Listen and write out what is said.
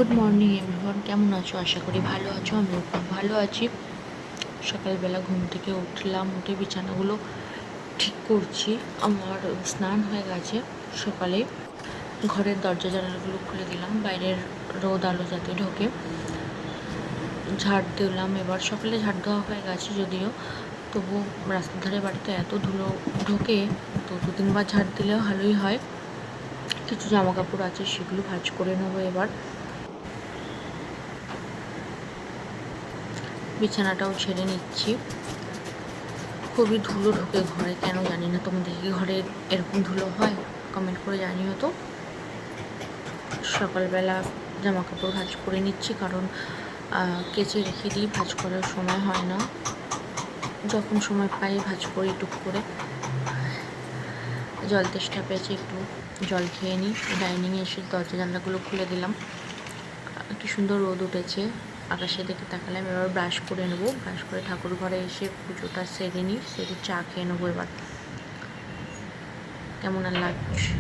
Good morning everyone, কেমন আছো? আশা করি ভালো আছো। আমিও খুব ভালো আছি। সকালবেলা ঘুম থেকে উঠলাম, উঠে বিছানাগুলো ঠিক করছি। আমার স্নান হয়ে গেছে। সকালে ঘরের দরজা জানালাগুলো খুলে দিলাম, বাইরের রোদ আলো যাতে ঢোকে। ঝাড় দিলাম। এবার সকালে ঝাড় দেওয়া হয়ে গেছে যদিও, তবু রাস্তার ধারে বাড়িতে এত ধুলো ঢোকে, তো 2-3 বার ঝাড় দিলেও ভালোই হয়। কিছু জামা কাপড় আছে, সেগুলো ভাঁজ করে নেবো। এবার বিছানাটাও ছেড়ে নিচ্ছি। খুবই ধুলো ঢোকে ঘরে, কেন জানি না। তোমাদের কি ঘরে এরকম ধুলো হয়? কমেন্ট করে জানিও তো। সকালবেলা জামা কাপড় ভাঁজ করে নিচ্ছি, কারণ কেচে রেখে দিই, ভাঁজ করার সময় হয় না। যখন সময় পাই ভাঁজ করি টুক করে। জল তেষ্টা পেয়েছে, একটু জল খেয়ে নিই। ডাইনিংয়ে এসে দরজা জানলাগুলো খুলে দিলাম। কি সুন্দর রোদ উঠেছে, আকাশের দিকে তাকালাম। এবার ব্রাশ করে নেবো। ব্রাশ করে ঠাকুর ঘরে এসে পুজোটা সেরে নিই, সেরে চা খেয়ে নেবো। এবার কেমন আর লাগছে